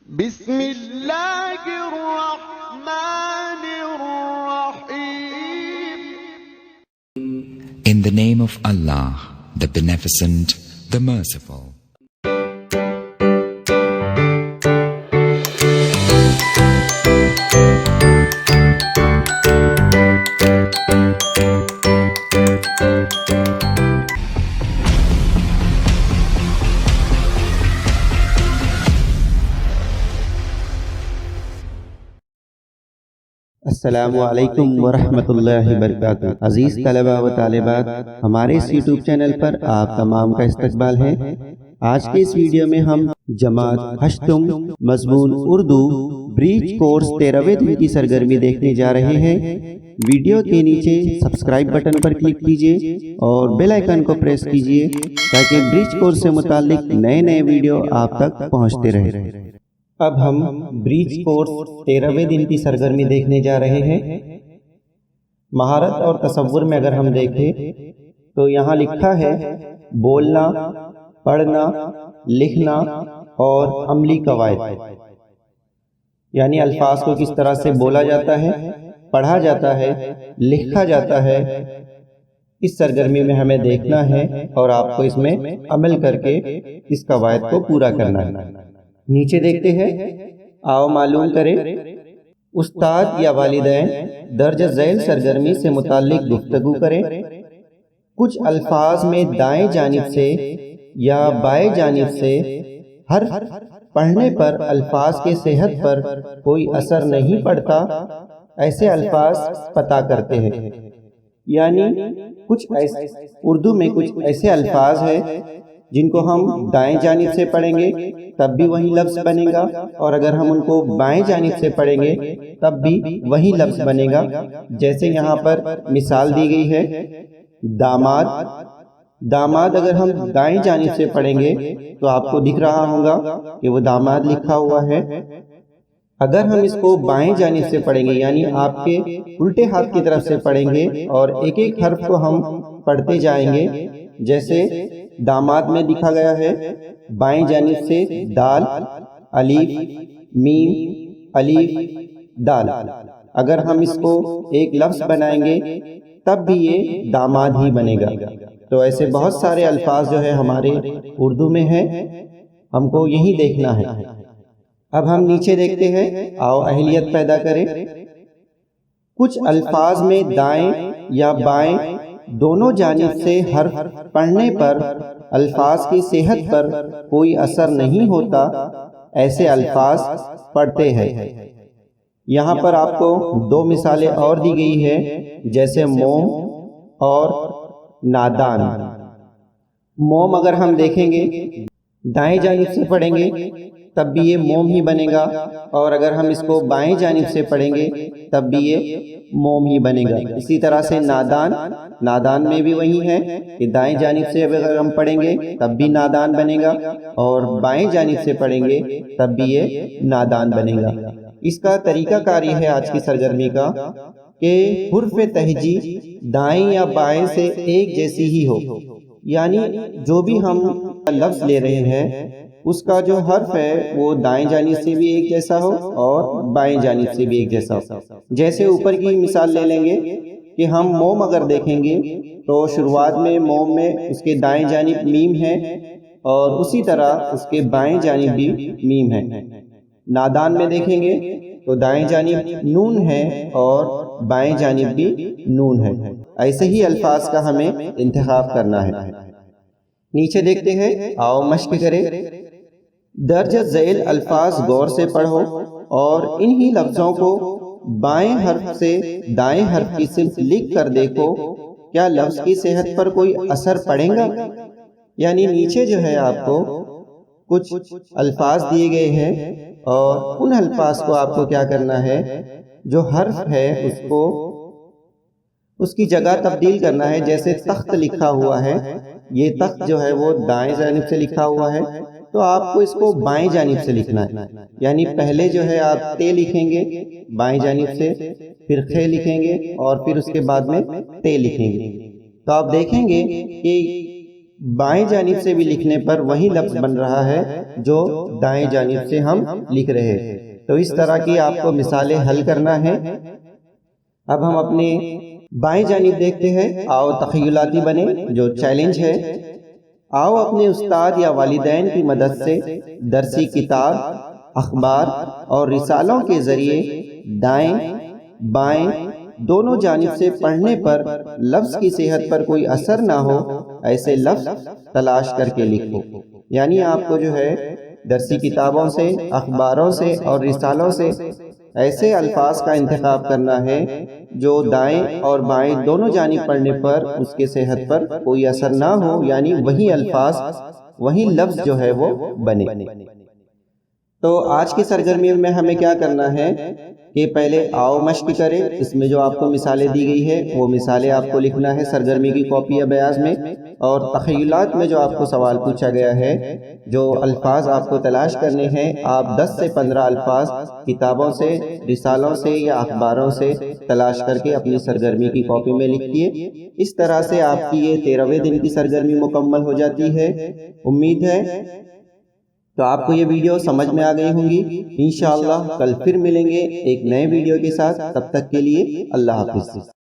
بسم اللہ الرحمن الرحیم. In the name of Allah, the Beneficent, the Merciful. السلام علیکم ورحمۃ اللہ وبرکاتہ. عزیز طلبہ و طالبات، ہمارے اس یوٹیوب چینل پر آپ تمام کا استقبال ہے. آج کے اس ویڈیو میں ہم جماعت ہشتم مضمون اردو بریج کورس 13ویں دن کی سرگرمی دیکھنے جا رہے ہیں. ویڈیو کے نیچے سبسکرائب بٹن پر کلک کیجیے اور بیل آئیکن کو پریس کیجیے تاکہ بریج کورس سے متعلق نئے ویڈیو آپ تک پہنچتے رہے. اب ہم بریج کورس 13ویں دن کی سرگرمی دیکھنے جا رہے ہیں. مہارت اور تصور میں اگر ہم دیکھیں تو یہاں لکھا ہے بولنا، پڑھنا، لکھنا اور عملی قواعد، یعنی الفاظ کو کس طرح سے بولا جاتا ہے، پڑھا جاتا ہے، لکھا جاتا ہے. اس سرگرمی میں ہمیں دیکھنا ہے اور آپ کو اس میں عمل کر کے اس قواعد کو پورا کرنا ہے. نیچے دیکھتے ہیں، آؤ معلوم کریں. استاد یا والدین درج ذیل سرگرمی سے متعلق گفتگو کریں. کچھ الفاظ میں دائیں جانب سے یا بائیں جانب سے حرف پڑھنے پر الفاظ کے صحت پر کوئی اثر نہیں پڑتا، ایسے الفاظ پتہ کرتے ہیں. یعنی اردو میں کچھ ایسے الفاظ ہیں جن کو ہم دائیں جانب سے پڑھیں گے تب بھی وہی لفظ بنے گا، اور اگر ہم ان کو بائیں جانب سے پڑھیں گے تب بھی وہی لفظ بنے گا. جیسے یہاں پر مثال دی گئی ہے داماد. داماد اگر ہم دائیں جانب سے پڑھیں گے تو آپ کو دکھ رہا ہوگا کہ وہ داماد لکھا ہوا ہے. اگر ہم اس کو بائیں جانب سے پڑھیں گے، یعنی آپ کے الٹے ہاتھ کی طرف سے پڑھیں گے اور ایک ایک حرف کو ہم پڑھتے جائیں گے. جیسے داماد میں لکھا گیا ہے بائیں جانب سے دال، الف، میم، الف، دال. اگر ہم اس کو ایک لفظ بنائیں گے تب بھی یہ داماد ہی بنے گا. تو ایسے بہت سارے الفاظ جو ہے ہمارے اردو میں ہیں، ہم کو یہی دیکھنا ہے. اب ہم نیچے دیکھتے ہیں، آؤ اہلیت پیدا کریں. کچھ الفاظ میں دائیں یا بائیں دونوں جانب سے حرف پڑھنے پر الفاظ کی صحت پر کوئی اثر نہیں ہوتا، ایسے الفاظ پڑھتے ہیں. یہاں پر آپ کو دو مثالیں اور دی گئی ہے، جیسے موم اور نادان. موم اگر ہم دیکھیں گے دائیں جانب سے پڑھیں گے تب بھی یہ موم ہی بنے گا، اور اگر ہم اس کو بائیں جانب سے پڑھیں گے تب بھی یہ موم ہی بنے گا. اسی طرح سے نادان، نادان میں بھی وہی ہے کہ دائیں جانب سے اگر ہم پڑھیں گے تب بھی نادان بنے گا، اور بائیں جانب سے پڑھیں گے تب بھی یہ نادان بنے گا. اس کا طریقہ کاری ہے آج کی سرگرمی کا کہ حرف تہجی دائیں یا بائیں سے ایک جیسی ہی ہو، یعنی جو بھی ہم لفظ لے رہے ہیں اس کا جو حرف ہے وہ دائیں جانب سے بھی ایک جیسا ہو اور بائیں جانب سے بھی ایک جیسا ہو. جیسے اوپر کی مثال لے لیں گے کہ ہم موم اگر دیکھیں گے تو شروعات میں موم میں اس کے دائیں جانب میم ہے اور اسی طرح اس کے بائیں جانب بھی میم ہے. نادان میں دیکھیں گے تو دائیں جانب نون ہے اور بائیں جانب بھی نون ہے. ایسے ہی الفاظ کا ہمیں انتخاب کرنا ہے. نیچے دیکھتے ہیں، آؤ مشق کریں. درج ذیل الفاظ غور سے پڑھو اور انہی لفظوں کو بائیں حرف سے دائیں حرف کی صرف لکھ کر دیکھو، کیا لفظ کی صحت پر کوئی اثر پڑے گا. یعنی نیچے جو ہے آپ کو کچھ الفاظ دیے گئے ہیں اور ان الفاظ کو آپ کو کیا کرنا ہے، جو حرف ہے اس کی جگہ تبدیل کرنا ہے. جیسے تخت لکھا ہوا ہے، یہ تخت جو ہے وہ دائیں جانب سے لکھا ہوا ہے تو آپ کو اس کو بائیں جانب سے لکھنا ہے. یعنی پہلے جو ہے آپ تے لکھیں گے بائیں جانب سے، پھر خے لکھیں گے اور پھر اس کے بعد میں تے لکھیں گے. تو آپ دیکھیں گے کہ بائیں جانب سے بھی لکھنے پر وہی لفظ بن رہا ہے جو دائیں جانب سے ہم لکھ رہے ہیں۔ تو اس طرح کی آپ کو مثالیں حل کرنا ہے۔ اب ہم اپنے بائیں جانب دیکھتے ہیں، آؤ تخیلاتی بنے، جو چیلنج ہے۔ آؤ اپنے استاد یا والدین کی مدد سے درسی کتاب، اخبار اور رسالوں کے ذریعے دائیں بائیں دونوں جانب سے پڑھنے پر لفظ کی صحت پر کوئی اثر نہ ہو ایسے لفظ تلاش کر کے لکھو۔ یعنی آپ کو جو ہے درسی کتابوں سے، اخباروں سے اور رسالوں سے ایسے الفاظ کا انتخاب کرنا ہے جو دائیں اور بائیں دونوں جانب پڑھنے پر اس کے صحت پر کوئی اثر نہ ہو، یعنی وہی الفاظ وہی لفظ جو ہے وہ بنے۔ تو آج کی سرگرمی میں ہمیں کیا کرنا ہے کہ پہلے آؤ مشق کریں۔ اس میں جو آپ کو مثالیں دی گئی ہے وہ مثالیں آپ کو لکھنا ہے سرگرمی کی کاپی یا بیاض میں، اور تخیلات میں جو آپ کو سوال پوچھا گیا ہے، جو الفاظ آپ کو تلاش کرنے ہیں، آپ 10 سے 15 الفاظ کتابوں سے، رسالوں سے یا اخباروں سے تلاش کر کے اپنی سرگرمی کی کاپی میں لکھیے۔ اس طرح سے آپ کی یہ 13ویں دن کی سرگرمی مکمل ہو جاتی ہے۔ امید ہے تو آپ کو یہ ویڈیو سمجھ میں آ گئی ہوں گی۔ انشاءاللہ کل پھر ملیں گے ایک نئے ویڈیو کے ساتھ، تب تک کے لیے اللہ حافظ۔